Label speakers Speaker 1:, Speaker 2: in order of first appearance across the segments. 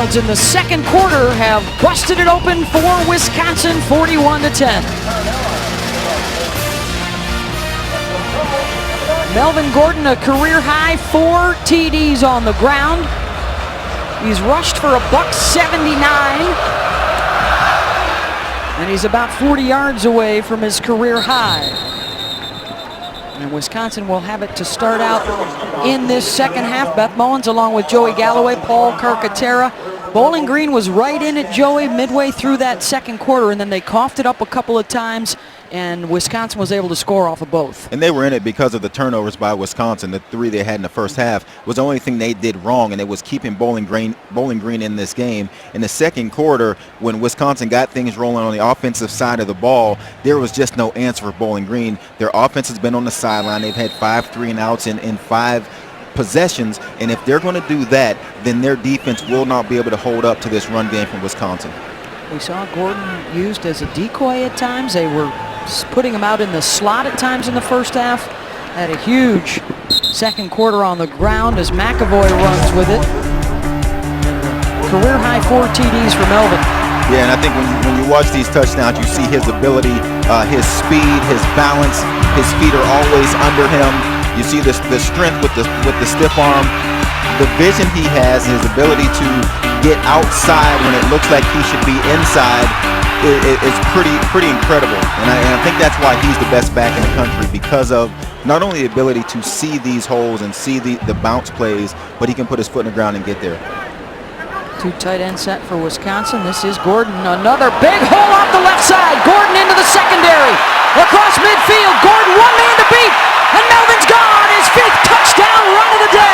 Speaker 1: Wilds in the second quarter have busted it open for Wisconsin, 41-10. Melvin Gordon, a career-high 4 TDs on the ground. He's rushed for $179, and he's about 40 yards away from his career high. And Wisconsin will have it to start out in this second half. Beth Mullins along with Joey Galloway, Paul Carcaterra. Bowling Green was right in at Joey midway through that second quarter, and then they coughed it up a couple of times, and Wisconsin was able to score off of both.
Speaker 2: And they were in it because of the turnovers by Wisconsin. The 3 they had in the first half was the only thing they did wrong, and it was keeping Bowling Green in this game. In the second quarter, when Wisconsin got things rolling on the offensive side of the ball, there was just no answer for Bowling Green. Their offense has been on the sideline. They've had 5 3-and-outs in 5 possessions, and if they're going to do that, then their defense will not be able to hold up to this run game from Wisconsin.
Speaker 1: We saw Gordon used as a decoy at times. They were putting him out in the slot at times in the first half. Had a huge second quarter on the ground as McAvoy runs with it. Career high 4 TDs for Melvin.
Speaker 2: Yeah, and I think when you watch these touchdowns, you see his ability, his speed, his balance. His feet are always under him. You see the strength with the stiff arm, the vision he has, his ability to get outside when it looks like he should be inside is pretty incredible. And I think that's why he's the best back in the country, because of not only the ability to see these holes and see the bounce plays, but he can put his foot in the ground and get there.
Speaker 1: 2 tight end set for Wisconsin. This is Gordon. Another big hole off the left side. Gordon into the secondary. Across midfield. Gordon, 1 man to beat. And Melvin's gone. His 5th touchdown run of the day.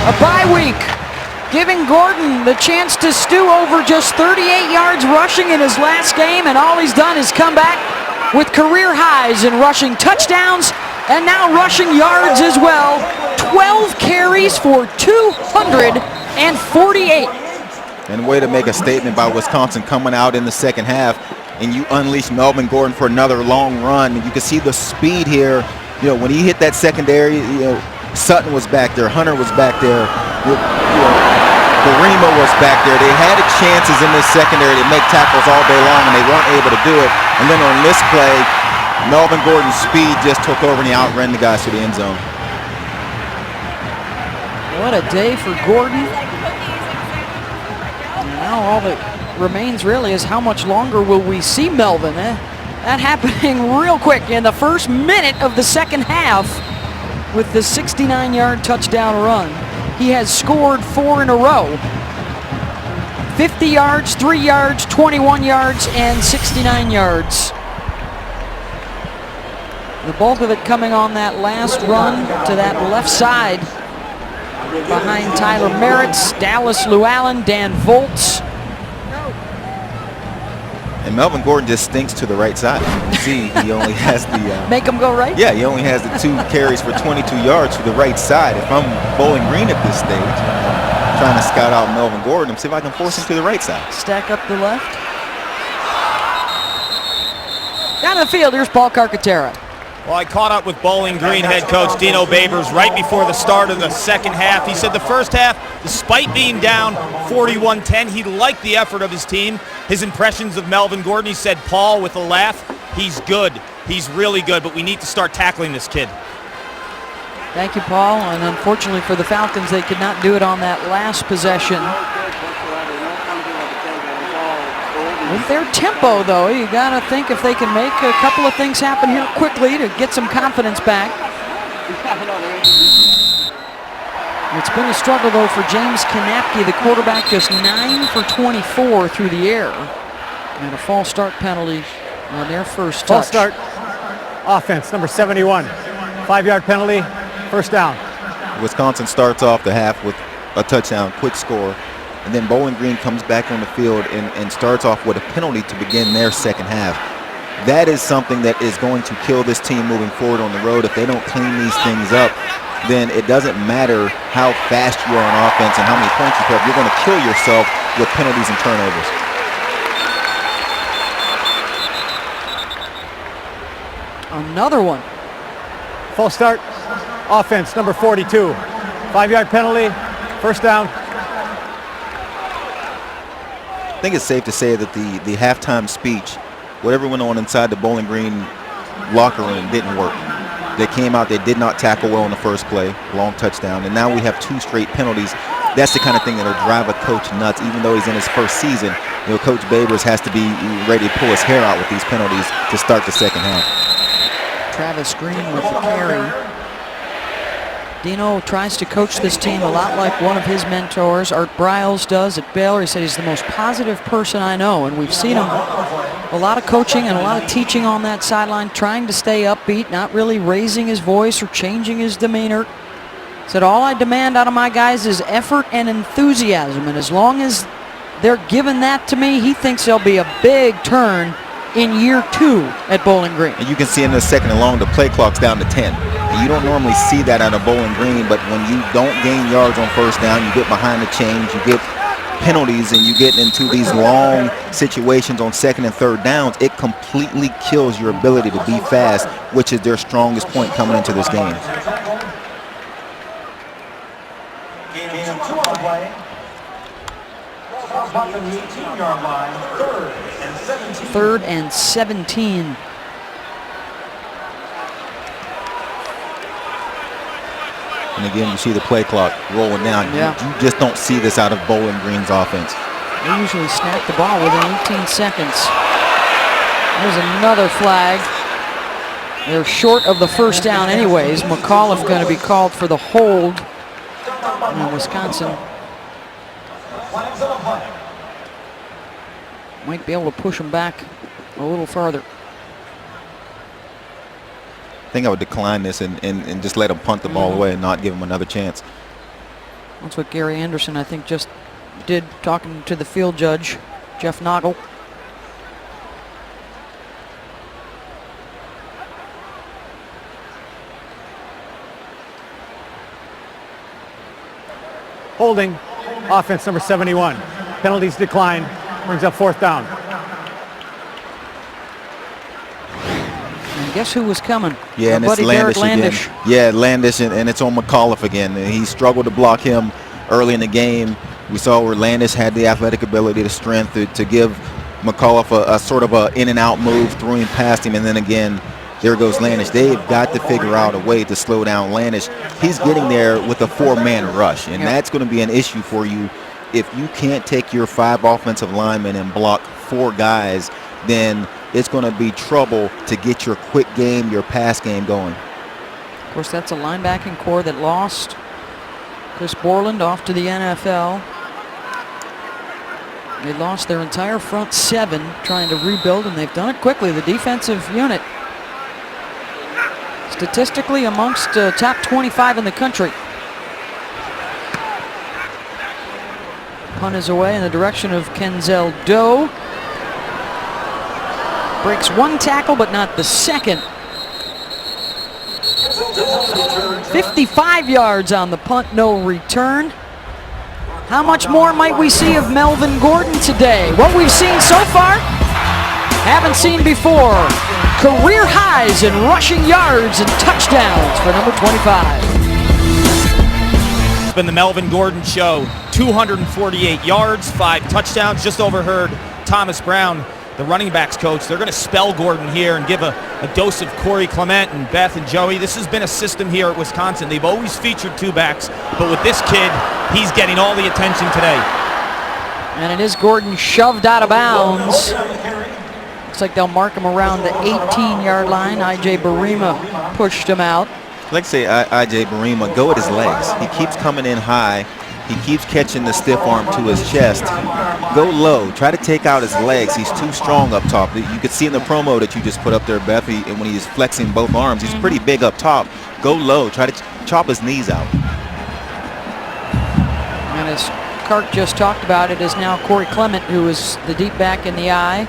Speaker 1: A bye week, giving Gordon the chance to stew over just 38 yards rushing in his last game, and all he's done is come back with career highs in rushing touchdowns and now rushing yards as well. 12 carries for 248.
Speaker 2: And way to make a statement by Wisconsin coming out in the second half, and you unleash Melvin Gordon for another long run. You can see the speed here. You know, when he hit that secondary, Sutton was back there, Hunter was back there, Barima was back there. They had chances in this secondary to make tackles all day long, and they weren't able to do it. And then on this play, Melvin Gordon's speed just took over, and he outran the guys to the end zone.
Speaker 1: What a day for Gordon. Now all that remains really is how much longer will we see Melvin? That happening real quick in the first minute of the second half. With the 69-yard touchdown run. He has scored 4 in a row. 50 yards, 3 yards, 21 yards, and 69 yards. The bulk of it coming on that last run to that left side behind Tyler Merritt's, Dallas Llewellyn, Dan Volts.
Speaker 2: And Melvin Gordon just stinks to the right side. You see, he only has the...
Speaker 1: Make him go right?
Speaker 2: Yeah, he only has the 2 carries for 22 yards to the right side. If I'm Bowling Green at this stage, trying to scout out Melvin Gordon and see if I can force him to the right side.
Speaker 1: Stack up the left. Down the field, here's Paul Carcaterra.
Speaker 3: Well, I caught up with Bowling Green head coach Dino Babers right before the start of the second half. He said the first half, despite being down 41-10, he liked the effort of his team. His impressions of Melvin Gordon, he said, Paul, with a laugh, he's good. He's really good, but we need to start tackling this kid.
Speaker 1: Thank you, Paul. And unfortunately for the Falcons, they could not do it on that last possession. With their tempo, though, you got to think if they can make a couple of things happen here quickly to get some confidence back. It's been a struggle, though, for James Kanapke, the quarterback, just 9 for 24 through the air. And a false start penalty on their first touch.
Speaker 4: False start offense, number 71. 5-yard penalty, first down.
Speaker 2: Wisconsin starts off the half with a touchdown, quick score. And then Bowling Green comes back on the field and starts off with a penalty to begin their second half. That is something that is going to kill this team moving forward on the road. If they don't clean these things up, then it doesn't matter how fast you are on offense and how many points you put up. You're going to kill yourself with penalties and turnovers.
Speaker 1: Another one.
Speaker 4: False start. Offense, number 42. 5-yard penalty. First down.
Speaker 2: I think it's safe to say that the halftime speech, whatever went on inside the Bowling Green locker room, didn't work. They came out, they did not tackle well in the first play, long touchdown, and now we have 2 straight penalties. That's the kind of thing that'll drive a coach nuts, even though he's in his first season. You know, Coach Babers has to be ready to pull his hair out with these penalties to start the second half.
Speaker 1: Travis Green with the carry. Dino tries to coach this team a lot like one of his mentors, Art Briles, does at Baylor. He said he's the most positive person I know, and we've seen him a lot of coaching and a lot of teaching on that sideline, trying to stay upbeat, not really raising his voice or changing his demeanor. Said, all I demand out of my guys is effort and enthusiasm, and as long as they're giving that to me, he thinks there'll be a big turn in year 2 at Bowling Green.
Speaker 2: And you can see in the second and long, the play clock's down to 10. And you don't normally see that out of Bowling Green, but when you don't gain yards on first down, you get behind the chains, you get penalties, and you get into these long situations on second and third downs, it completely kills your ability to be fast, which is their strongest point coming into this game.
Speaker 1: Third and 17.
Speaker 2: And again, you see the play clock rolling down.
Speaker 1: Yeah.
Speaker 2: You just don't see this out of Bowling Green's offense.
Speaker 1: They usually snap the ball within 18 seconds. There's another flag. They're short of the first down anyways. McAuliffe going to be called for the hold. And Wisconsin might be able to push them back a little farther.
Speaker 2: I think I would decline this and just let him punt the ball away and not give him another chance.
Speaker 1: That's what Gary Anderson, I think, just did, talking to the field judge, Jeff Noggle.
Speaker 4: Holding. Offense, number 71. Penalties decline. Brings up fourth down.
Speaker 1: And guess who was coming?
Speaker 2: Yeah,
Speaker 1: Our
Speaker 2: and it's
Speaker 1: buddy
Speaker 2: Landish
Speaker 1: Derek
Speaker 2: again.
Speaker 1: Landish.
Speaker 2: Yeah, Landish, and it's on McAuliffe again. He struggled to block him early in the game. We saw where Landish had the athletic ability, the strength to give McAuliffe a sort of a in and out move, threw him past him, and then again, there goes Landish. They've got to figure out a way to slow down Landish. He's getting there with a 4-man rush, and that's going to be an issue for you. If you can't take your 5 offensive linemen and block 4 guys, then it's going to be trouble to get your quick game, your pass game going.
Speaker 1: Of course, that's a linebacking core that lost Chris Borland off to the NFL. They lost their entire front 7 trying to rebuild, and they've done it quickly. The defensive unit, statistically amongst top 25 in the country. Punt is away in the direction of Kenzel Doe. Breaks 1 tackle, but not the second. 55 yards on the punt, no return. How much more might we see of Melvin Gordon today? What we've seen so far, haven't seen before. Career highs in rushing yards and touchdowns for number 25.
Speaker 3: It's been the Melvin Gordon Show. 248 yards, 5 touchdowns. Just overheard Thomas Brown, the running backs coach. They're going to spell Gordon here and give a dose of Corey Clement and Beth and Joey. This has been a system here at Wisconsin. They've always featured 2 backs, but with this kid, he's getting all the attention today.
Speaker 1: And it is Gordon shoved out of bounds. Looks like they'll mark him around the 18-yard line. I.J. Barima pushed him out.
Speaker 2: Like I say, I.J. Barima, go at his legs. He keeps coming in high. He keeps catching the stiff arm to his chest. Go low. Try to take out his legs. He's too strong up top. You could see in the promo that you just put up there, Beth, and when he's flexing both arms, he's pretty big up top. Go low. Try to chop his knees out.
Speaker 1: And as Cart just talked about it, is now Corey Clement, who is the deep back in the I.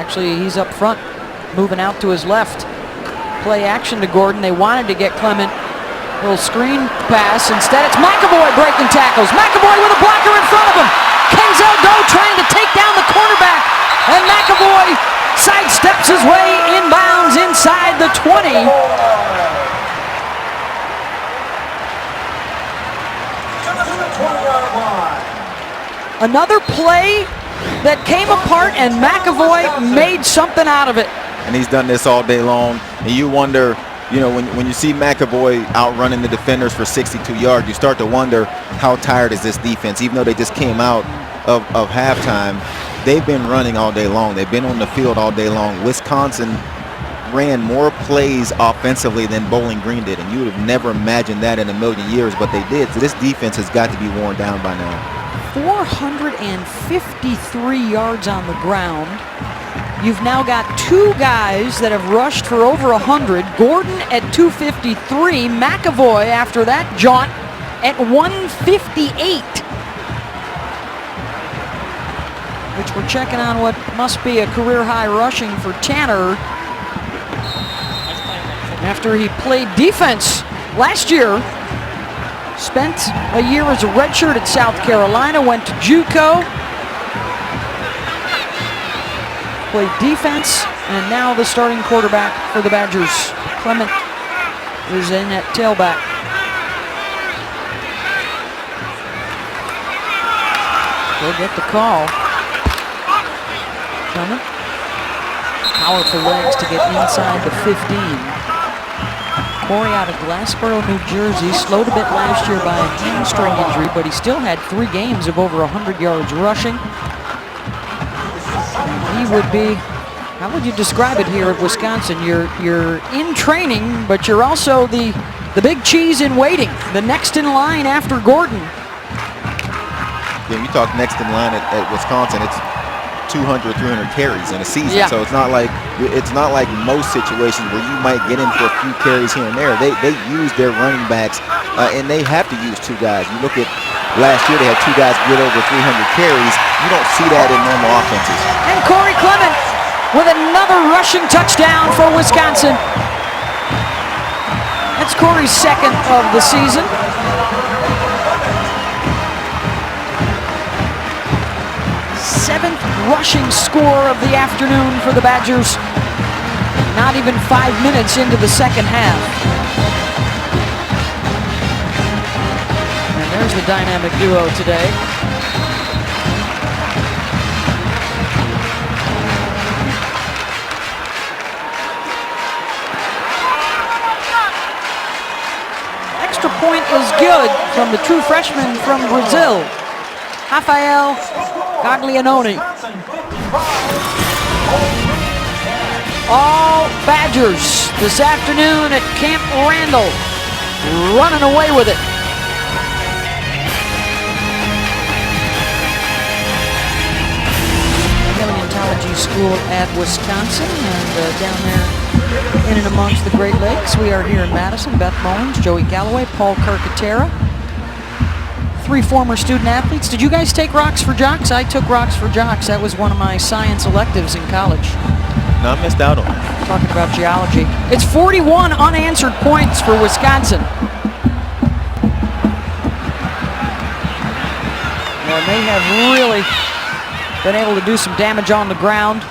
Speaker 1: Actually, he's up front, moving out to his left. Play action to Gordon. They wanted to get Clement. Little screen pass. Instead, it's McAvoy breaking tackles. McAvoy with a blocker in front of him. Kenzel Doe trying to take down the cornerback. And McAvoy sidesteps his way inbounds inside the 20. Another play that came apart, and McAvoy made something out of it.
Speaker 2: And he's done this all day long. And you wonder, you know, when you see McAvoy outrunning the defenders for 62 yards, you start to wonder how tired is this defense. Even though they just came out of halftime, they've been running all day long. They've been on the field all day long. Wisconsin ran more plays offensively than Bowling Green did, and you would have never imagined that in a million years, but they did. So this defense has got to be worn down by now.
Speaker 1: 453 yards on the ground. You've now got two guys that have rushed for over 100. Gordon at 253. McAvoy after that jaunt at 158. Which we're checking on what must be a career high rushing for Tanner. After he played defense last year. Spent a year as a redshirt at South Carolina, went to JUCO. Played defense, and now the starting quarterback for the Badgers. Clement is in at tailback. They'll get the call. Clement. Powerful legs to get inside the 15. Corey out of Glassboro, New Jersey, slowed a bit last year by a hamstring injury, but he still had 3 games of over 100 yards rushing. And he would be, how would you describe it here at Wisconsin? You're in training, but you're also the big cheese in waiting, the next in line after Gordon.
Speaker 2: Yeah, you talk next in line at Wisconsin, it's 200, 300 carries in a season.
Speaker 1: Yeah.
Speaker 2: So it's not like most situations where you might get in for a few carries here and there. They use their running backs, and they have to use 2 guys. You look at last year, they had 2 guys get over 300 carries. You don't see that in normal offenses.
Speaker 1: And Corey Clement with another rushing touchdown for Wisconsin. That's Corey's 2nd of the season. Seventh rushing score of the afternoon for the Badgers. Not even 5 minutes into the second half. And there's the dynamic duo today. Extra point is good from the true freshman from Brazil, Rafael Gaglianone. All Badgers this afternoon at Camp Randall, running away with it. Paleontology School at Wisconsin, and down there in and amongst the Great Lakes, we are here in Madison. Beth Mullins, Joey Galloway, Paul Carcaterra. 3 former student athletes. Did you guys take Rocks for Jocks? I took Rocks for Jocks. That was one of my science electives in college.
Speaker 2: No, I missed out on it.
Speaker 1: Talking about geology. It's 41 unanswered points for Wisconsin. And they have really been able to do some damage on the ground.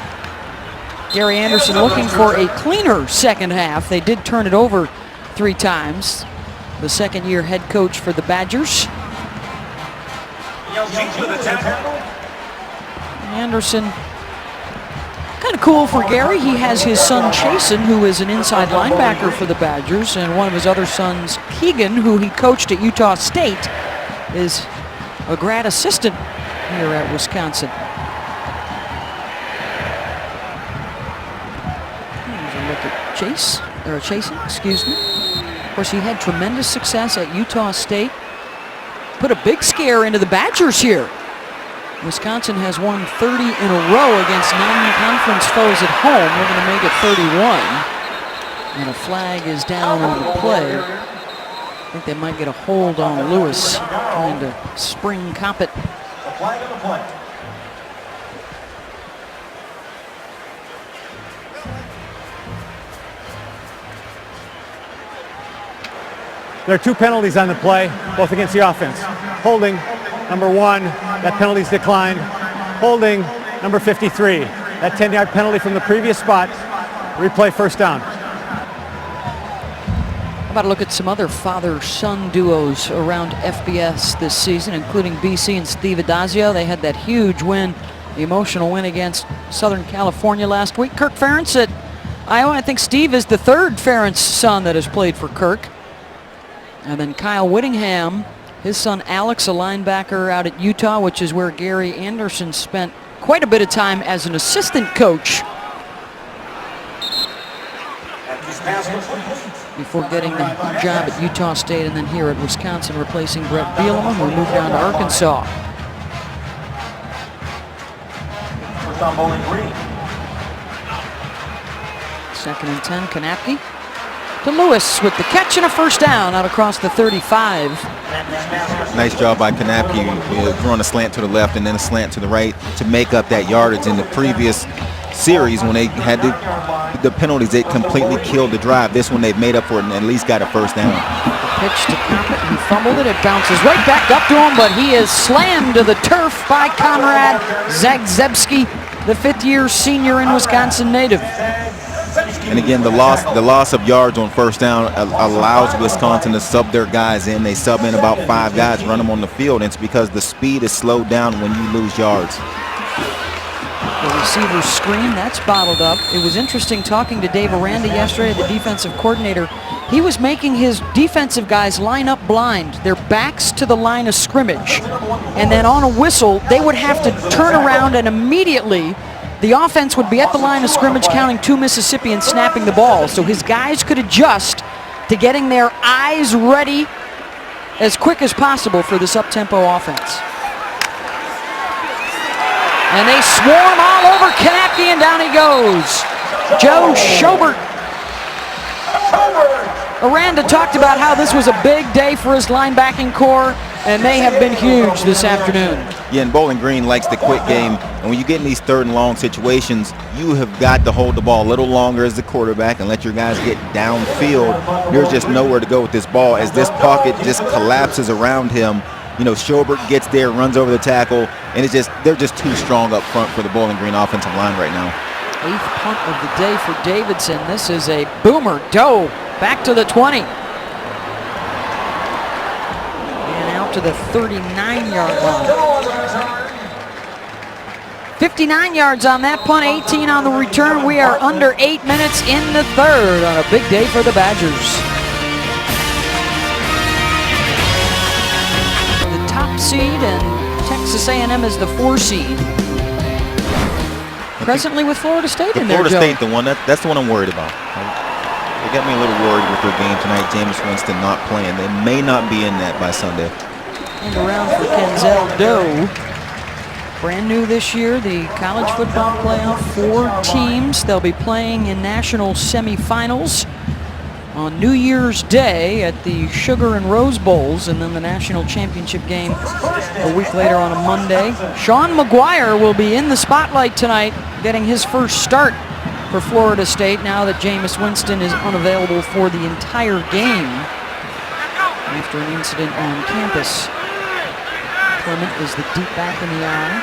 Speaker 1: Gary Anderson looking for a cleaner second half. They did turn it over 3 times. The second-year head coach for the Badgers. Anderson, kind of cool for Gary. He has his son Chasen, who is an inside linebacker for the Badgers, and one of his other sons, Keegan, who he coached at Utah State, is a grad assistant here at Wisconsin. Here's a look at Chasen, excuse me. Of course, he had tremendous success at Utah State. Put a big scare into the Badgers here. Wisconsin has won 30 in a row against non-conference foes at home. We're going to make it 31. And a flag is down on the play. I think they might get a hold on Lewis, trying to spring cop it.
Speaker 5: Flag on the play.
Speaker 4: There are 2 penalties on the play, both against the offense. Holding, number 1, that penalty's declined. Holding, number 53, that 10-yard penalty from the previous spot. Replay first down.
Speaker 1: How about a look at some other father-son duos around FBS this season, including BC and Steve Adazio. They had that huge win, the emotional win against Southern California last week. Kirk Ferentz at Iowa. I think Steve is the 3rd Ferentz son that has played for Kirk. And then Kyle Whittingham, his son Alex, a linebacker out at Utah, which is where Gary Anderson spent quite a bit of time as an assistant coach before getting the job at Utah State and then here at Wisconsin, replacing Brett Bielema, who moved down to Arkansas.
Speaker 5: First on Bowling Green.
Speaker 1: 2nd and 10, Kanapke to Lewis with the catch and a first down out across the 35.
Speaker 2: Nice job by Kanapke, throwing a slant to the left and then a slant to the right to make up that yardage. In the previous series, when they had the penalties, they completely killed the drive. This one they've made up for it and at least got a first down.
Speaker 1: The pitch to Coppett, who fumbled it. It bounces right back up to him, but he is slammed to the turf by Conrad Zagzebski, the 5th-year senior and Wisconsin native.
Speaker 2: And again, the loss of yards on first down allows Wisconsin to sub their guys in. They sub in about 5 guys, run them on the field. And it's because the speed is slowed down when you lose yards.
Speaker 1: The receiver screen, that's bottled up. It was interesting talking to Dave Aranda yesterday, the defensive coordinator. He was making his defensive guys line up blind, their backs to the line of scrimmage. And then on a whistle, they would have to turn around and immediately the offense would be at the line of scrimmage counting 2 Mississippians snapping the ball. So his guys could adjust to getting their eyes ready as quick as possible for this up-tempo offense. And they swarm all over Kanapke, and down he goes. Joe Schobert. Aranda talked about how this was a big day for his linebacking core, and they have been huge this afternoon.
Speaker 2: Yeah, and Bowling Green likes the quick game. And when you get in these 3rd and long situations, you have got to hold the ball a little longer as the quarterback and let your guys get downfield. There's just nowhere to go with this ball as this pocket just collapses around him. You know, Schobert gets there, runs over the tackle, and they're just too strong up front for the Bowling Green offensive line right now.
Speaker 1: 8th punt of the day for Davidson. This is a boomer. Doe back to the 20. And out to the 39-yard line. 59 yards on that punt, 18 on the return. We are under 8 minutes in the 3rd on a big day for the Badgers. The top seed, and Texas A&M is the 4 seed. Presently with Florida State in there,
Speaker 2: Florida
Speaker 1: Joe.
Speaker 2: State, that's the one I'm worried about. They got me a little worried with their game tonight. Jameis Winston not playing. They may not be in that by Sunday.
Speaker 1: And around for Kenzel Doe. Brand new this year, the college football playoff, 4 teams. They'll be playing in national semifinals on New Year's Day at the Sugar and Rose Bowls, and then the national championship game a week later on a Monday. Sean McGuire will be in the spotlight tonight, getting his first start for Florida State now that Jameis Winston is unavailable for the entire game after an incident on campus. Clement is the deep back in the eye.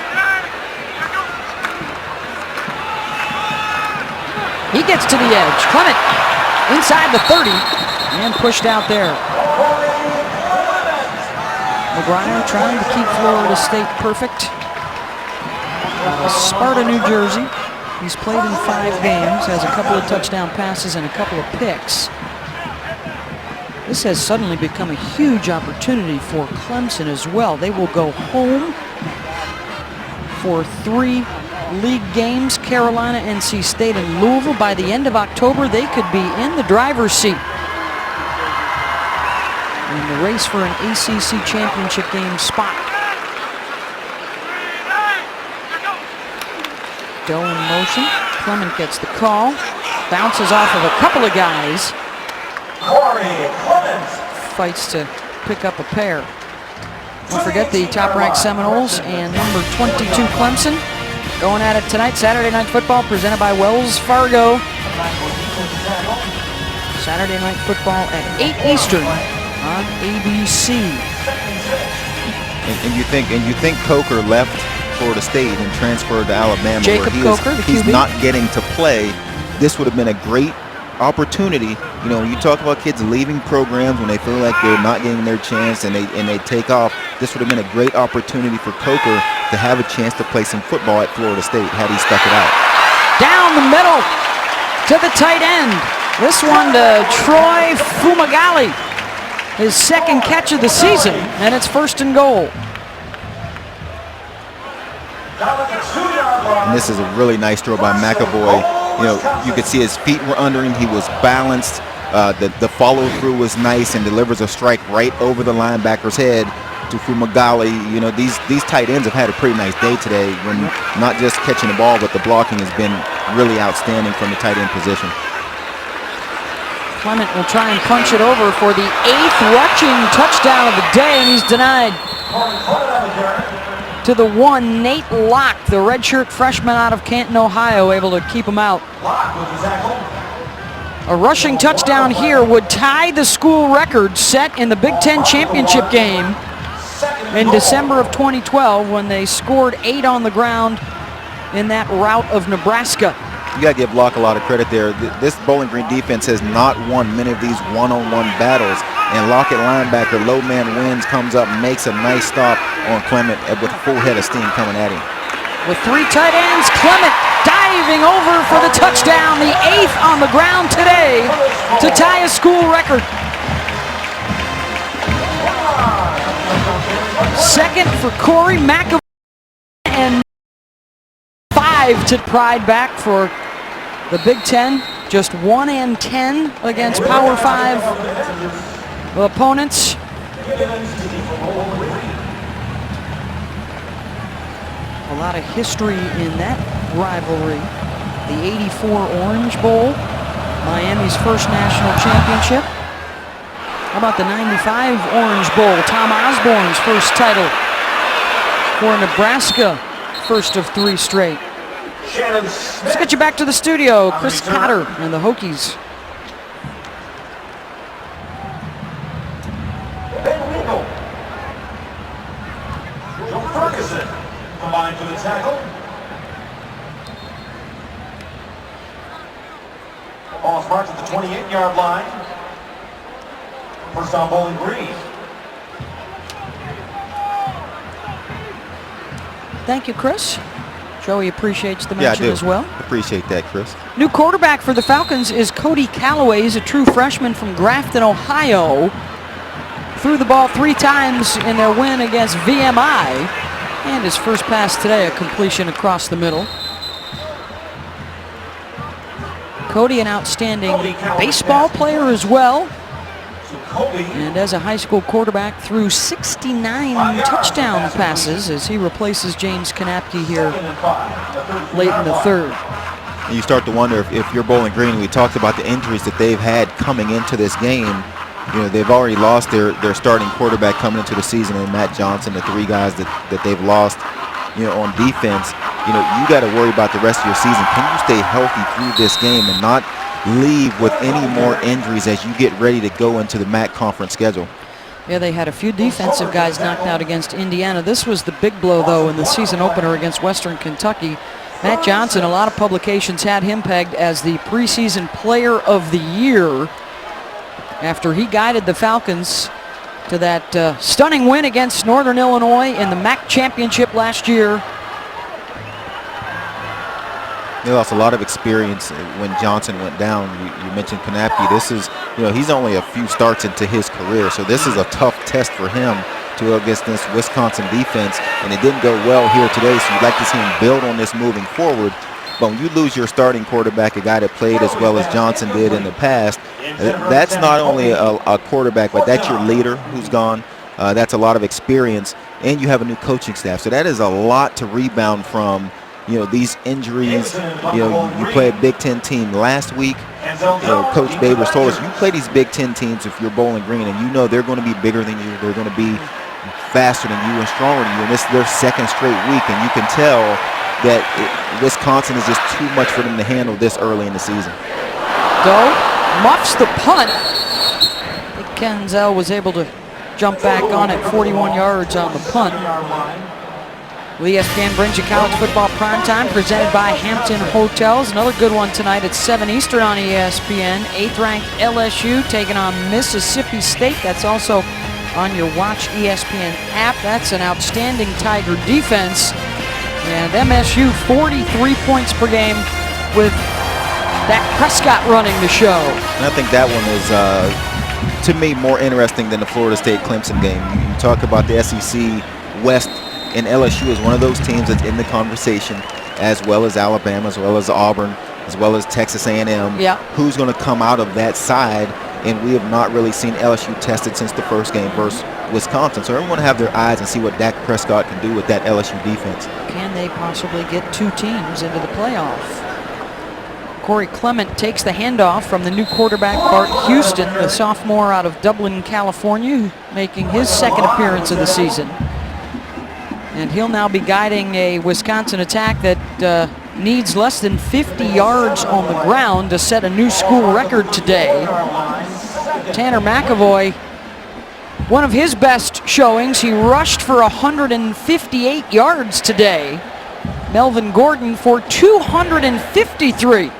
Speaker 1: He gets to the edge. Clement inside the 30 and pushed out there. McGuire trying to keep Florida State perfect. Out of Sparta, New Jersey. He's played in 5 games, has a couple of touchdown passes and a couple of picks. This has suddenly become a huge opportunity for Clemson as well. They will go home for 3 league games, Carolina, NC State, and Louisville. By the end of October, they could be in the driver's seat in the race for an ACC championship game spot. Doe in motion. Clement gets the call. Bounces off of a couple of guys. fights to pick up a pair. Don't forget the top-ranked Seminoles and number 22 Clemson going at it tonight. Saturday Night Football presented by Wells Fargo. Saturday Night Football at 8 Eastern on ABC.
Speaker 2: And you think Coker left Florida State and transferred to Alabama,
Speaker 1: Jacob Coker, the
Speaker 2: he's
Speaker 1: QB.
Speaker 2: not getting to play. This would have been a great opportunity. You know, when you talk about kids leaving programs when they feel like they're not getting their chance and they take off, this would have been a great opportunity for Coker to have a chance to play some football at Florida State had he stuck it out.
Speaker 1: Down the middle to the tight end. This one to Troy Fumagalli. His second catch of the season, and it's 1st and goal.
Speaker 2: And this is a really nice throw by McAvoy. You know, you could see his feet were under him. He was balanced. The follow through was nice and delivers a strike right over the linebacker's head to Fumagalli. You know, these tight ends have had a pretty nice day today when not just catching the ball, but the blocking has been really outstanding from the tight end position.
Speaker 1: Clement will try and punch it over for the 8th rushing touchdown of the day, and he's denied. To the 1, Nate Locke, the redshirt freshman out of Canton, Ohio, able to keep him out. A rushing touchdown here would tie the school record set in the Big Ten championship game in December of 2012 when they scored 8 on the ground in that rout of Nebraska.
Speaker 2: You got to give Locke a lot of credit there. This Bowling Green defense has not won many of these one-on-one battles. And Locke at linebacker, low man wins, comes up, makes a nice stop on Clement with a full head of steam coming at him.
Speaker 1: With 3 tight ends, Clement diving over for the touchdown, the 8th on the ground today to tie a school record. Second for Corey McAvoy, and 5 to Pride back for the Big Ten. Just 1-10 against Power 5 opponents. A lot of history in that rivalry. The '84 Orange Bowl, Miami's first national championship. How about the '95 Orange Bowl, Tom Osborne's first title for Nebraska, first of 3 straight. Let's get you back to the studio. Chris Cotter and the Hokies.
Speaker 5: Ferguson combined for the tackle. Ball's marked at the 28-yard line. First down, Bowling Green.
Speaker 1: Thank you, Chris. Joey appreciates the mention as well.
Speaker 2: Appreciate that, Chris.
Speaker 1: New quarterback for the Falcons is Cody Callaway. He's a true freshman from Grafton, Ohio. Threw the ball 3 times in their win against VMI. And his first pass today, a completion across the middle. Cody, an outstanding baseball player as well. And as a high school quarterback, threw 69 touchdown passes as he replaces James Kanapke here late in the 3rd.
Speaker 2: And you start to wonder if you're Bowling Green. We talked about the injuries that they've had coming into this game. You know, they've already lost their starting quarterback coming into the season, and Matt Johnson, the 3 guys that they've lost, you know, on defense. You know, you got to worry about the rest of your season. Can you stay healthy through this game and not leave with any more injuries as you get ready to go into the MAC conference schedule?
Speaker 1: Yeah, they had a few defensive guys knocked out against Indiana. This was the big blow, though, in the season opener against Western Kentucky. Matt Johnson, a lot of publications had him pegged as the preseason player of the year after he guided the Falcons to that stunning win against Northern Illinois in the MAC championship last year.
Speaker 2: They lost a lot of experience when Johnson went down. You mentioned Kanapke. This is, you know, he's only a few starts into his career, so this is a tough test for him to go against this Wisconsin defense, and it didn't go well here today, so you'd like to see him build on this moving forward. But when you lose your starting quarterback, a guy that played as well as Johnson did in the past, that's not only a quarterback, but that's your leader who's gone. That's a lot of experience, and you have a new coaching staff. So that is a lot to rebound from. You know, these injuries, you know, you play a Big Ten team last week, Coach Babers told us, you play these Big Ten teams if you're Bowling Green, and you know they're going to be bigger than you. They're going to be faster than you and stronger than you. And this is their second straight week, and you can tell that Wisconsin is just too much for them to handle this early in the season.
Speaker 1: Doe muffs the punt. I think Kenzel was able to jump back on it, 41 yards on the punt. Well, ESPN brings you college football primetime presented by Hampton Hotels. Another good one tonight at 7 Eastern on ESPN. 8th-ranked LSU taking on Mississippi State. That's also on your Watch ESPN app. That's an outstanding Tiger defense. And MSU 43 points per game with Dak Prescott running the show.
Speaker 2: And I think that one is, to me, more interesting than the Florida State-Clemson game. You talk about the SEC West, and LSU is one of those teams that's in the conversation, as well as Alabama, as well as Auburn, as well as Texas A&M.
Speaker 1: Yeah.
Speaker 2: Who's going to come out of that side? And we have not really seen LSU tested since the first game versus Wisconsin. So everyone have their eyes and see what Dak Prescott can do with that LSU defense.
Speaker 1: Can they possibly get two teams into the playoff? Corey Clement takes the handoff from the new quarterback Bart Houston, the sophomore out of Dublin, California, making his second appearance of the season. And he'll now be guiding a Wisconsin attack that needs less than 50 yards on the ground to set a new school record today. Tanner McAvoy, one of his best showings, he rushed for 158 yards today. Melvin Gordon for 253.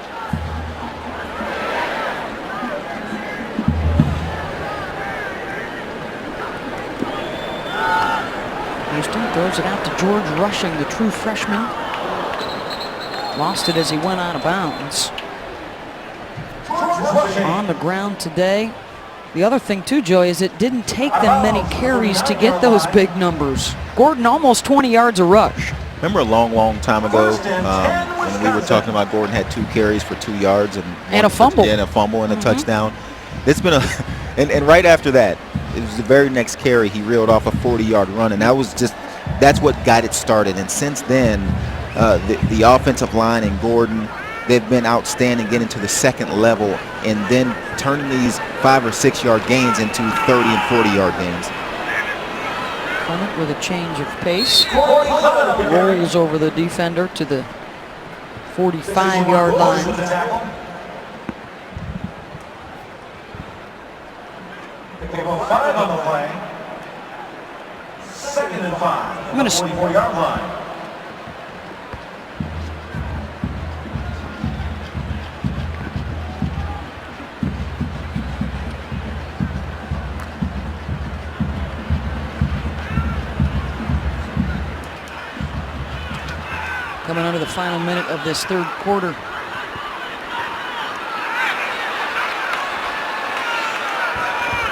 Speaker 1: Houston throws it out to George Rushing, the true freshman. Lost it as he went out of bounds. On the ground today. The other thing too, Joey, is it didn't take them many carries to get those big numbers. Gordon almost 20 yards a rush.
Speaker 2: Remember a long time ago when we were talking about Gordon had 2 carries for 2 yards and
Speaker 1: a fumble.
Speaker 2: And a fumble and a touchdown. It's been and right after that, it was the very next carry he reeled off a 40-yard run, and that's what got it started. And since then, the offensive line and Gordon, they've been outstanding getting to the second level and then turning these 5 or 6 yard gains into 30 and 40-yard gains.
Speaker 1: Clement with a change of pace. Rolls over the defender to the 45-yard line.
Speaker 5: They go 5 on the play. 2nd and 5.
Speaker 1: I'm going to
Speaker 5: 44-yard line.
Speaker 1: Coming under the final minute of this third quarter.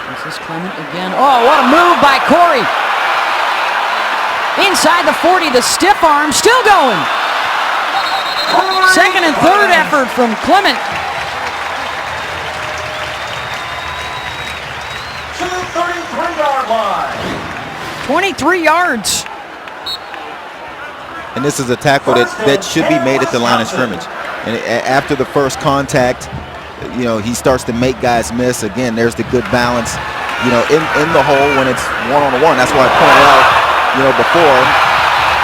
Speaker 1: This is Clement again. Oh, what a move by Corey. Inside the 40, the stiff arm still going. Second and third effort from Clement.
Speaker 5: To the 33-yard line.
Speaker 1: 23 yards.
Speaker 2: And this is a tackle that should be made at the line of scrimmage. And after the first contact, you know, he starts to make guys miss. Again, there's the good balance, you know, in the hole when it's one-on-one. That's why I pointed out, you know, before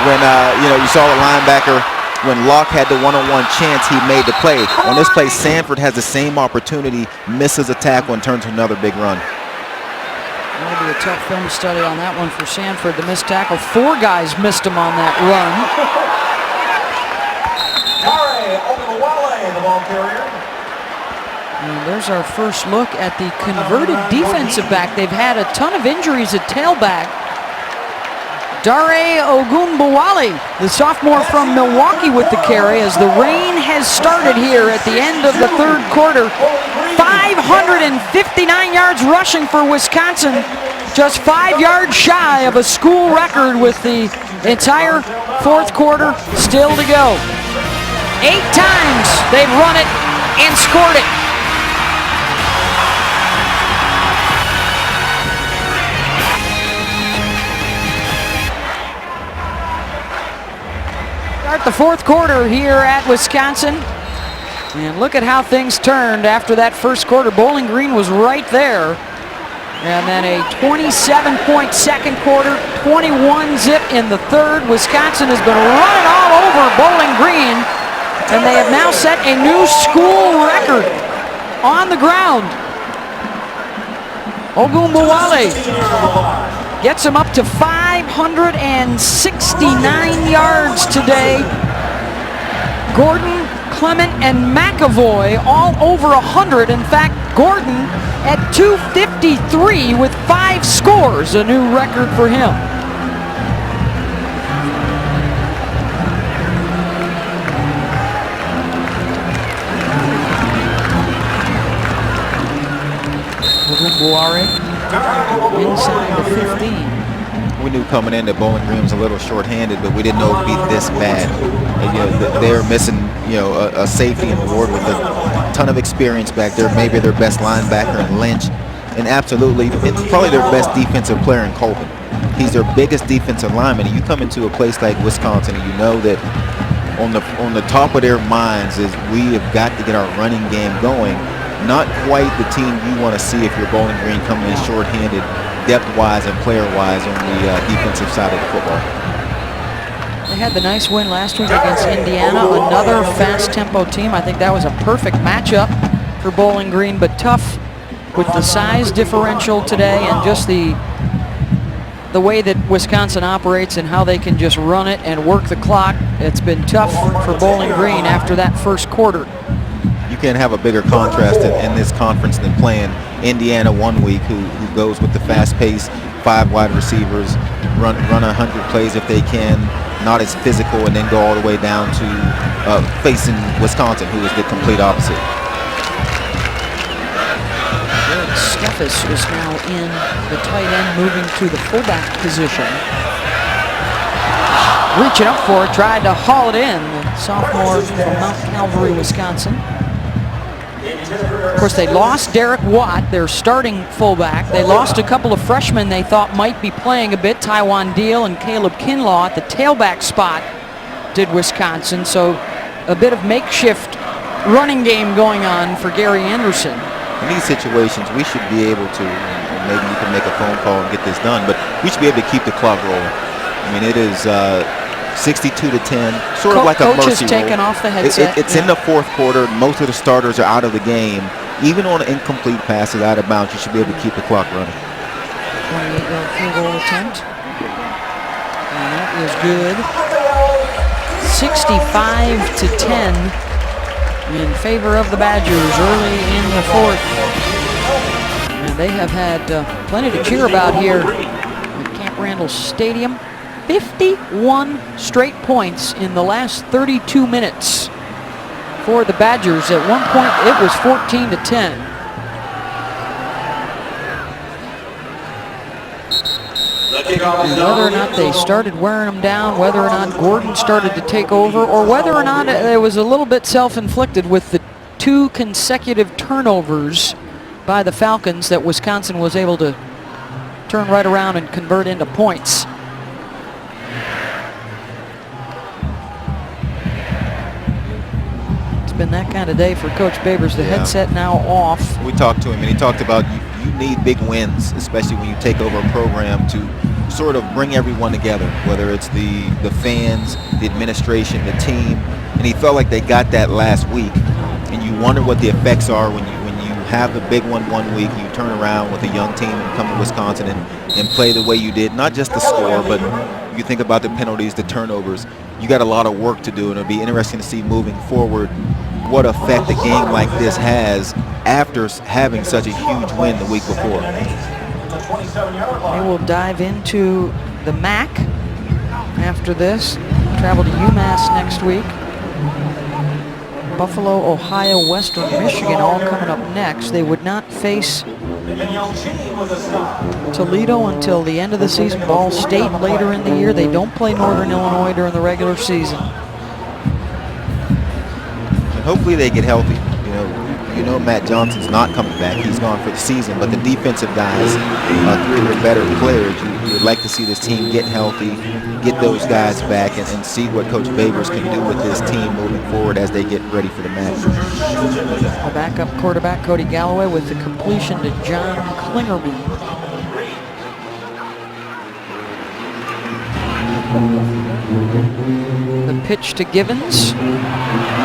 Speaker 2: when, you know, you saw the linebacker, when Locke had the one-on-one chance, he made the play. On this play, Sanford has the same opportunity, misses a tackle, and turns to another big run.
Speaker 1: That'll be a tough film study on that one for Sanford. The missed tackle. 4 guys missed him on that run.
Speaker 5: The ball carrier.
Speaker 1: And there's our first look at the converted defensive back. They've had a ton of injuries at tailback. Dare Ogunbowale, the sophomore from Milwaukee, with the carry as the rain has started here at the end of the third quarter. 559 yards rushing for Wisconsin, just 5 yards shy of a school record with the entire fourth quarter still to go. 8 times they've run it and scored it. Start the fourth quarter here at Wisconsin. And look at how things turned after that first quarter. Bowling Green was right there. And then a 27-point second quarter, 21 zip in the third. Wisconsin has been running all over Bowling Green, and they have now set a new school record on the ground. Ogunbowale gets him up to 569 yards today. Gordon, Clement, and McAvoy all over 100. In fact, Gordon at 253 with 5 scores, a new record for him. Ogunbowale inside the 15.
Speaker 2: We knew coming in that Bowling Green was a little short-handed, but we didn't know it would be this bad. And, they're missing, a safety in Ward with a ton of experience back there. Maybe their best linebacker in Lynch, and absolutely, it's probably their best defensive player in Colvin. He's their biggest defensive lineman. And you come into a place like Wisconsin, and you know that on the top of their minds is we have got to get our running game going. Not quite the team you want to see if you're Bowling Green coming in short-handed, depth-wise and player-wise on the defensive side of the football.
Speaker 1: They had the nice win last week against Indiana, another fast-tempo team. I think that was a perfect matchup for Bowling Green, but tough with the size differential today and just the way that Wisconsin operates and how they can just run it and work the clock. It's been tough for Bowling Green after that first quarter.
Speaker 2: You can't have a bigger contrast in this conference than playing Indiana one week, who goes with the fast pace, 5 wide receivers, run 100 plays if they can, not as physical, and then go all the way down to facing Wisconsin, who is the complete opposite.
Speaker 1: Jared Steffes is now in the tight end, moving to the fullback position. Reaching up for it, tried to haul it in. The sophomore from Mount Calvary, Wisconsin. Of course, they lost Derek Watt, their starting fullback. They lost a couple of freshmen they thought might be playing a bit, Tywan Deal and Caleb Kinlaw at the tailback spot did Wisconsin. So a bit of makeshift running game going on for Gary Anderson.
Speaker 2: In these situations, we should be able to, and maybe you can make a phone call and get this done, but we should be able to keep the clock rolling. I mean, it is 62-10, sort of like a mercy rule.
Speaker 1: Coach is taking off the headset.
Speaker 2: It's in the fourth quarter. Most of the starters are out of the game. Even on incomplete passes out of bounds, you should be able to keep the clock running.
Speaker 1: 28-yard field goal attempt. And that is good. 65-10 in favor of the Badgers early in the fourth. And they have had plenty to cheer about here at Camp Randall Stadium. 51 straight points in the last 32 minutes for the Badgers. At one point, it was 14-10. And whether or not they started wearing them down, whether or not Gordon started to take over, or whether or not it was a little bit self-inflicted with the 2 consecutive turnovers by the Falcons that Wisconsin was able to turn right around and convert into points. Been that kind of day for Coach Babers. The headset now off.
Speaker 2: We talked to him, and he talked about you need big wins, especially when you take over a program, to sort of bring everyone together, whether it's the fans, the administration, the team. And he felt like they got that last week. And you wonder what the effects are when you have the big one week, you turn around with a young team and come to Wisconsin and play the way you did. Not just the score, but you think about the penalties, the turnovers. You got a lot of work to do, and it'll be interesting to see moving forward what effect a game like this has after having such a huge win the week before.
Speaker 1: They will dive into the MAC after this. Travel to UMass next week. Buffalo, Ohio, Western Michigan all coming up next. They would not face Toledo until the end of the season. Ball State later in the year. They don't play Northern Illinois during the regular season.
Speaker 2: Hopefully they get healthy. you know Matt Johnson's not coming back. He's gone for the season. But the defensive guys, 3 of their better players, you would like to see this team get healthy, get those guys back, and see what Coach Babers can do with this team moving forward as they get ready for the match.
Speaker 1: A backup quarterback, Cody Galloway, with the completion to John Klingerman. The pitch to Givens.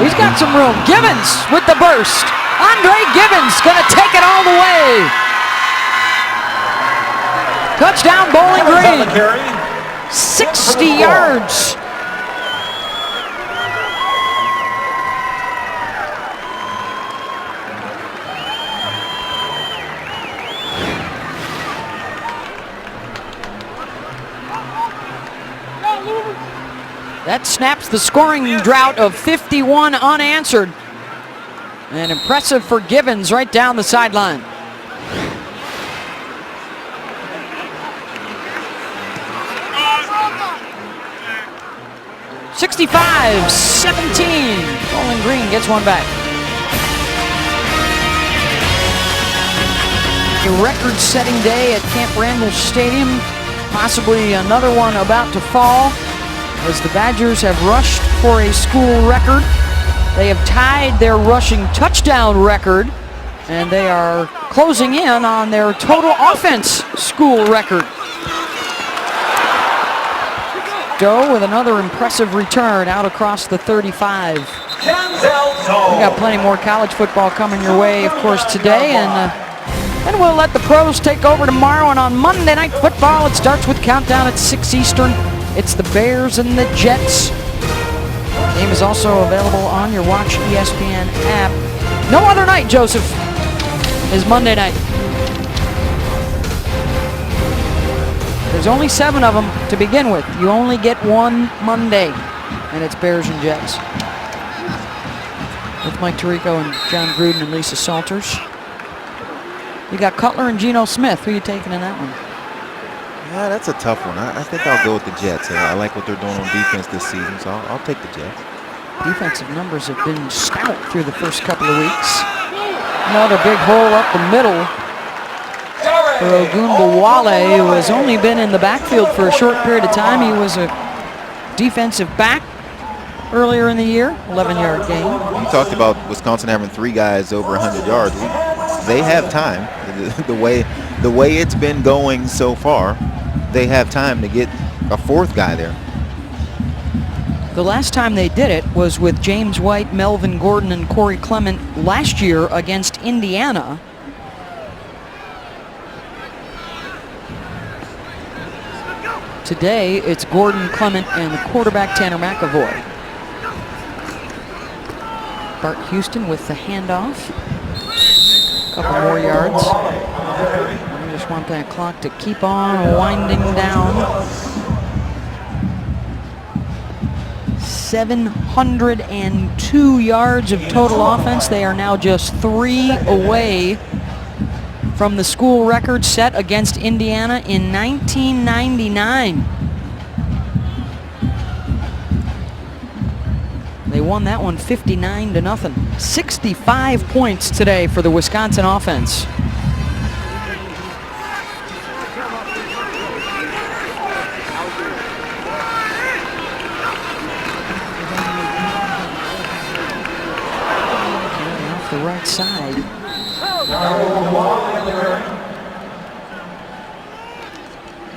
Speaker 1: He's got some room. Givens with the burst. Andre Givens gonna take it all the way. Touchdown, Bowling Green. 60 yards. That snaps the scoring drought of 51 unanswered. And impressive for Givens right down the sideline. (65-17). Bowling Green gets one back. A record-setting day at Camp Randall Stadium. Possibly another one about to fall, as the Badgers have rushed for a school record. They have tied their rushing touchdown record, and they are closing in on their total offense school record. Doe with another impressive return out across the 35. We got plenty more college football coming your way, of course, today, and then we'll let the pros take over tomorrow. And on Monday Night Football, it starts with countdown at 6 Eastern. It's the Bears and the Jets. The game is also available on your Watch ESPN app. No other night, Joseph, is Monday night. There's only 7 of them to begin with. You only get one Monday, and it's Bears and Jets. With Mike Tirico and John Gruden and Lisa Salters. You got Cutler and Geno Smith. Who are you taking in that one?
Speaker 2: Yeah, that's a tough one. I think I'll go with the Jets. I like what they're doing on defense this season, so I'll take the Jets.
Speaker 1: Defensive numbers have been stout through the first couple of weeks. Another big hole up the middle for Ogunbowale, who has only been in the backfield for a short period of time. He was a defensive back earlier in the year, 11-yard gain.
Speaker 2: You talked about Wisconsin having 3 guys over 100 yards. They have time. The way it's been going so far, they have time to get a 4th guy there.
Speaker 1: The last time they did it was with James White, Melvin Gordon, and Corey Clement last year against Indiana. Today, it's Gordon, Clement, and the quarterback, Tanner McAvoy. Bart Houston with the handoff. Couple more yards. I just want that clock to keep on winding down. 702 yards of total offense. They are now just 3 away from the school record set against Indiana in 1999. They won that one 59-0. 65 points today for the Wisconsin offense. Off the right side.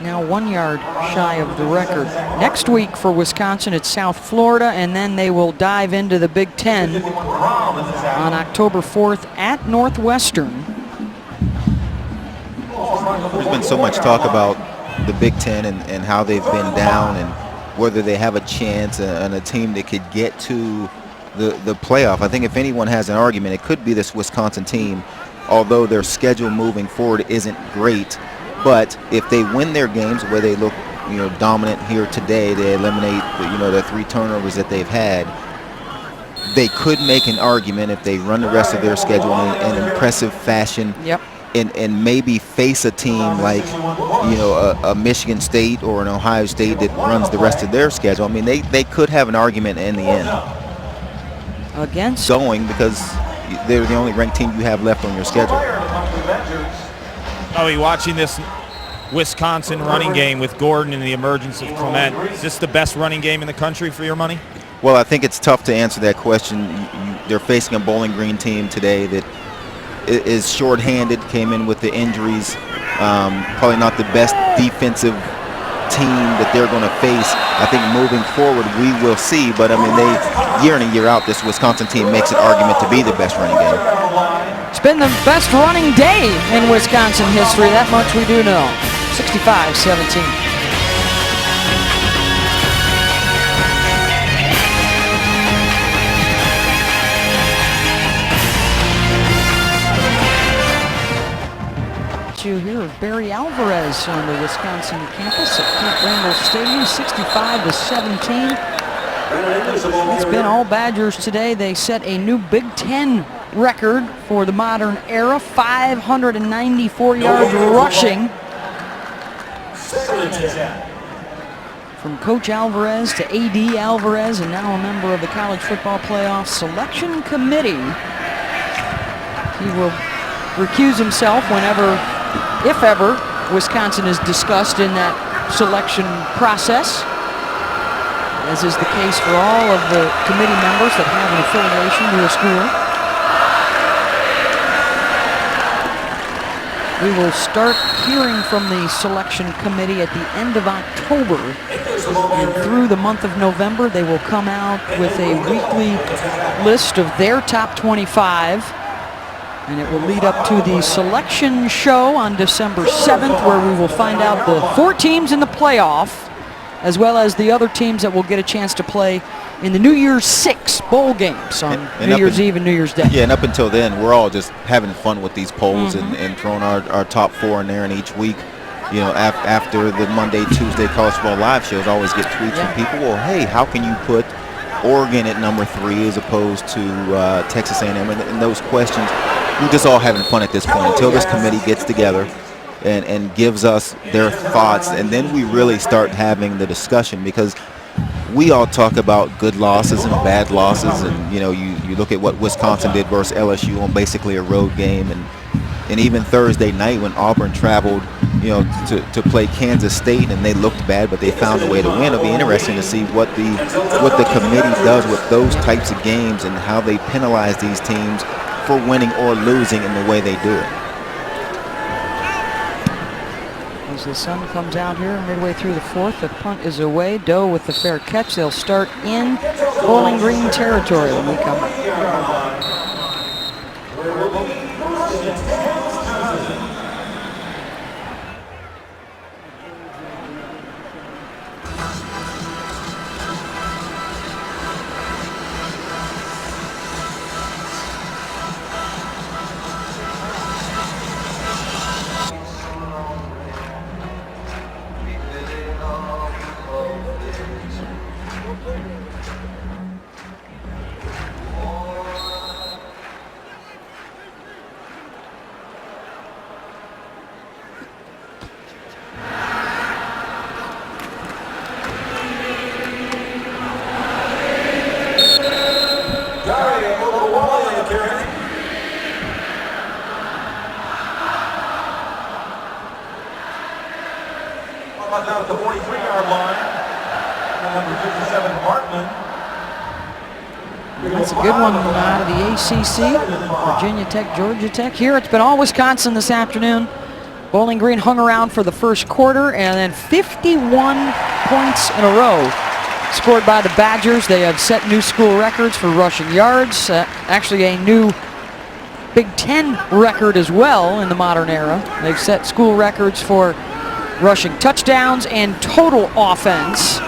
Speaker 1: Now 1 yard shy of the record. Next week for Wisconsin, it's South Florida, and then they will dive into the Big Ten on October 4th at Northwestern.
Speaker 2: There's been so much talk about the Big Ten and how they've been down and whether they have a chance and a team that could get to the playoff. I think if anyone has an argument, it could be this Wisconsin team, although their schedule moving forward isn't great. But if they win their games where they look, dominant here today, they eliminate, the 3 turnovers that they've had, they could make an argument if they run the rest of their schedule in an impressive fashion.
Speaker 1: Yep.
Speaker 2: And maybe face a team like, a Michigan State or an Ohio State that runs the rest of their schedule. I mean, they could have an argument in the end.
Speaker 1: Against?
Speaker 2: Going because they're the only ranked team you have left on your schedule.
Speaker 3: Are we watching this Wisconsin running game with Gordon and the emergence of Clement? Is this the best running game in the country for your money?
Speaker 2: Well, I think it's tough to answer that question. They're facing a Bowling Green team today that is shorthanded, came in with the injuries. Probably not the best defensive team that they're going to face. I think moving forward we will see, but I mean, they year in and year out, this Wisconsin team makes an argument to be the best running game.
Speaker 1: It's been the best running day in Wisconsin history, that much we do know. 65-17. You hear of Barry Alvarez on the Wisconsin campus at Camp Randall Stadium, 65-17. It's been all Badgers today. They set a new Big Ten record for the modern era, 594 yards rushing. From Coach Alvarez to AD Alvarez, and now a member of the College Football Playoff Selection Committee. He will recuse himself whenever, if ever, Wisconsin is discussed in that selection process, as is the case for all of the committee members that have an affiliation to a school. We will start hearing from the selection committee at the end of October, and through the month of November they will come out with a weekly list of their top 25. And it will lead up to the selection show on December 7th, where we will find out the 4 teams in the playoff, as well as the other teams that will get a chance to play in the New Year's 6 bowl games on New Year's Eve and New Year's Day.
Speaker 2: Yeah, and up until then, we're all just having fun with these polls and throwing our top 4 in there, and each week, you know, after the Monday, Tuesday College Football Live shows, always get tweets from people, well, hey, how can you put Oregon at number 3 as opposed to Texas A&M, and those questions. We're just all having fun at this point until this committee gets together and gives us their thoughts, and then we really start having the discussion, because we all talk about good losses and bad losses, and you know, you look at what Wisconsin did versus LSU on basically a road game, and even Thursday night when Auburn traveled, you know, to play Kansas State, and they looked bad, but they found a way to win. It'll be interesting to see what the committee does with those types of games and how they penalize these teams for winning or losing in the way they do it.
Speaker 1: As the sun comes out here midway through the 4th, the punt is away. Doe with the fair catch. They'll start in Bowling Green territory when we come back.
Speaker 5: Down at the 43-yard line. Number 57, Hartman.
Speaker 1: That's a good one out of the ACC. Virginia Tech, Georgia Tech. Here it's been all Wisconsin this afternoon. Bowling Green hung around for the first quarter, and then 51 points in a row scored by the Badgers. They have set new school records for rushing yards. Actually a new Big Ten record as well in the modern era. They've set school records for rushing touchdowns and total offense.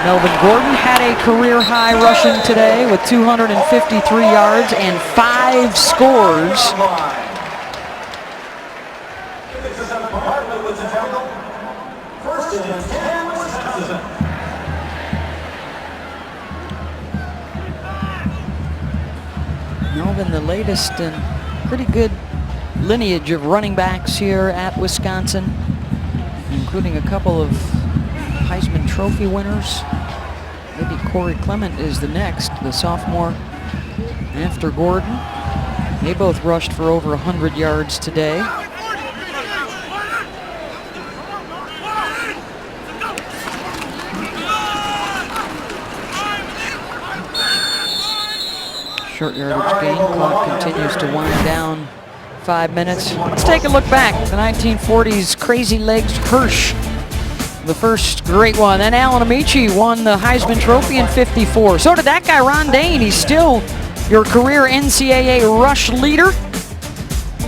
Speaker 1: Melvin Gordon had a career-high rushing today with 253 yards and 5 scores. Melvin, the latest and pretty good lineage of running backs here at Wisconsin, including a couple of Heisman Trophy winners. Maybe Corey Clement is the next, the sophomore after Gordon. They both rushed for over 100 yards today. Short yardage gain. Clock continues to wind down. 5 minutes. Let's take a look back. The 1940s Crazy Legs Hirsch, the first great one. Then Alan Amici won the Heisman Trophy in '54. So did that guy, Ron Dane. He's still your career NCAA rush leader.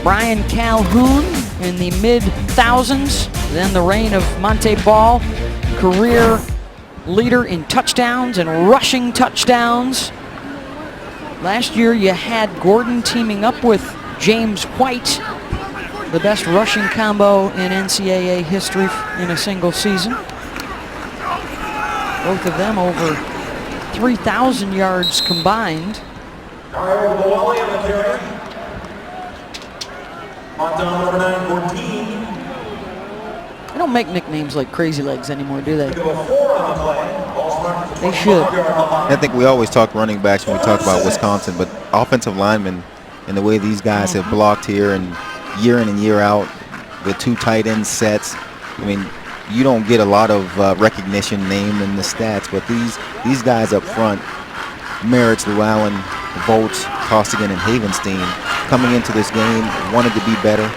Speaker 1: Brian Calhoun in the mid-thousands. Then the reign of Monte Ball, career leader in touchdowns and rushing touchdowns. Last year you had Gordon teaming up with James White, the best rushing combo in NCAA history in a single season. Both of them over 3,000 yards combined. They don't make nicknames like Crazy Legs anymore, do they? They should.
Speaker 2: I think we always talk running backs when we talk about Wisconsin, but offensive linemen and the way these guys have blocked here and year in and year out, the 2 tight end sets. I mean, you don't get a lot of recognition named in the stats, but these guys up front, Merritt, Llewellyn, Volts, Costigan, and Havenstein, coming into this game, wanted to be better.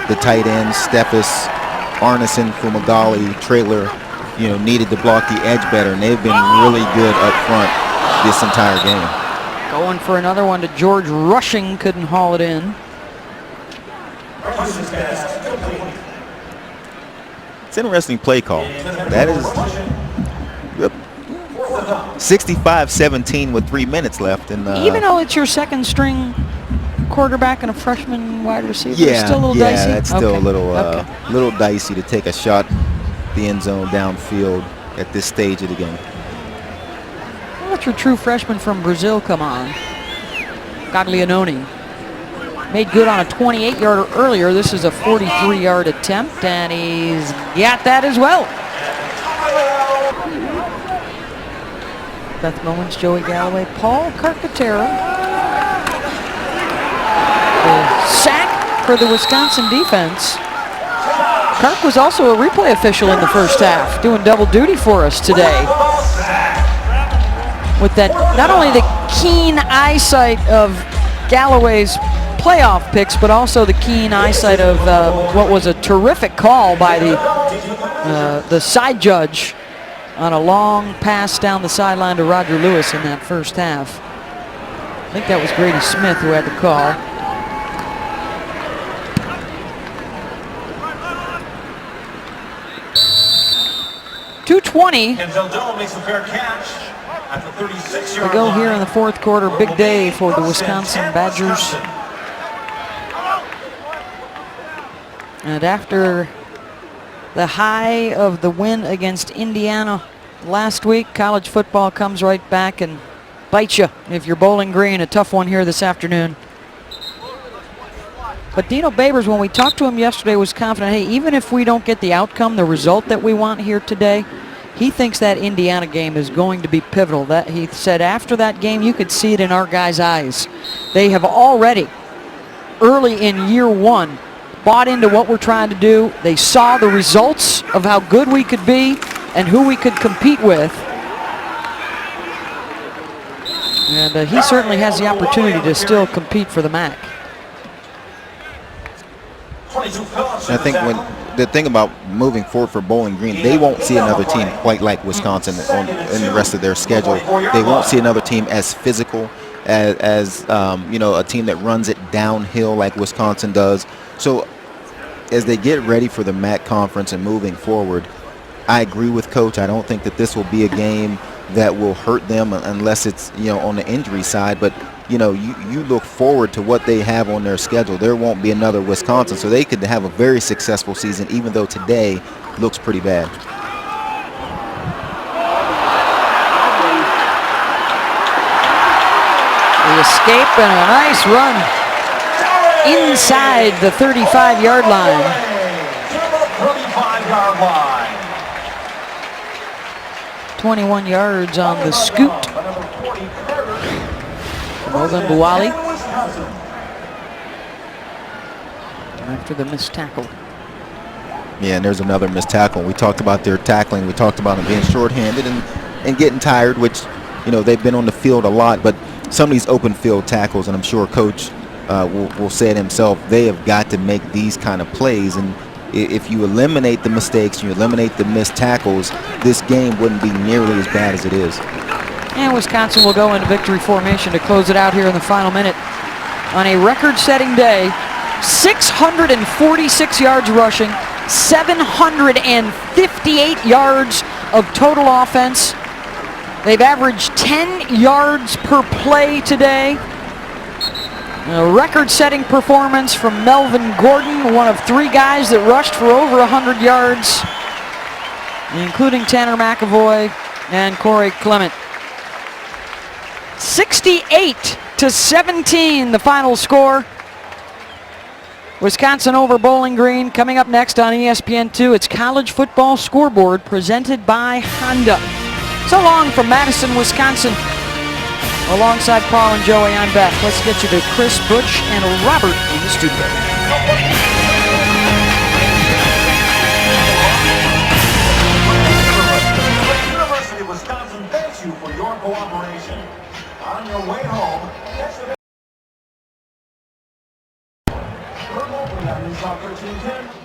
Speaker 2: The tight ends, Steffes, Arneson, Fumagalli, Trailer, needed to block the edge better, and they've been really good up front this entire game.
Speaker 1: Going for another one to George Rushing, couldn't haul it in.
Speaker 2: It's an interesting play call. That is 65-17 with 3 minutes left. And
Speaker 1: even though it's your second string quarterback and a freshman wide receiver,
Speaker 2: yeah,
Speaker 1: it's still a little dicey?
Speaker 2: That's still a little dicey to take a shot the end zone downfield at this stage of the game.
Speaker 1: Let your true freshman from Brazil come on. Gaglianone made good on a 28-yarder earlier. This is a 43-yard attempt, and he's got that as well. Beth Mowens, Joey Galloway, Paul Carcaterra. The sack for the Wisconsin defense. Kark was also a replay official in the first half, doing double duty for us today. With that, not only the keen eyesight of Galloway's playoff picks, but also the keen eyesight of what was a terrific call by the side judge on a long pass down the sideline to Roger Lewis in that first half. I think that was Grady Smith who had the call. .220 to go here in the fourth quarter. Big day for the Wisconsin Badgers. And after the high of the win against Indiana last week, college football comes right back and bites you if you're Bowling Green. A tough one here this afternoon. But Dino Babers, when we talked to him yesterday, was confident, hey, even if we don't get the outcome, the result that we want here today, he thinks that Indiana game is going to be pivotal. That he said after that game, you could see it in our guys' eyes. They have already, early in year one, bought into what we're trying to do. They saw the results of how good we could be and who we could compete with. And he certainly has the opportunity to still compete for the MAC.
Speaker 2: I think the thing about moving forward for Bowling Green, they won't see another team quite like Wisconsin in the rest of their schedule. They won't see another team as physical as a team that runs it downhill like Wisconsin does. So as they get ready for the MAC conference and moving forward, I agree with Coach. I don't think that this will be a game that will hurt them unless it's on the injury side. But you look forward to what they have on their schedule. There won't be another Wisconsin, so they could have a very successful season, even though today looks pretty bad.
Speaker 1: The escape and a nice run inside the 35-yard line.
Speaker 5: 35-yard line.
Speaker 1: 21 yards on the scoot. Melvin Buwali after the missed tackle.
Speaker 2: Yeah, and there's another missed tackle. We talked about their tackling. We talked about them being shorthanded and getting tired, which, you know, they've been on the field a lot. But some of these open field tackles, and I'm sure Coach will say it himself, they have got to make these kind of plays. And if you eliminate the mistakes, you eliminate the missed tackles, this game wouldn't be nearly as bad as it is.
Speaker 1: And Wisconsin will go into victory formation to close it out here in the final minute on a record-setting day. 646 yards rushing, 758 yards of total offense. They've averaged 10 yards per play today. A record-setting performance from Melvin Gordon, one of 3 guys that rushed for over 100 yards, including Tanner McAvoy and Corey Clement. 68-17, the final score. Wisconsin over Bowling Green. Coming up next on ESPN2, it's College Football Scoreboard presented by Honda. So long from Madison, Wisconsin. Alongside Paul and Joey, I'm Beth. Let's get you to Chris, Butch, and Robert in the studio.
Speaker 5: University of Wisconsin thanks you for your cooperation. On your way home, catch the remotely on News Talk 1310.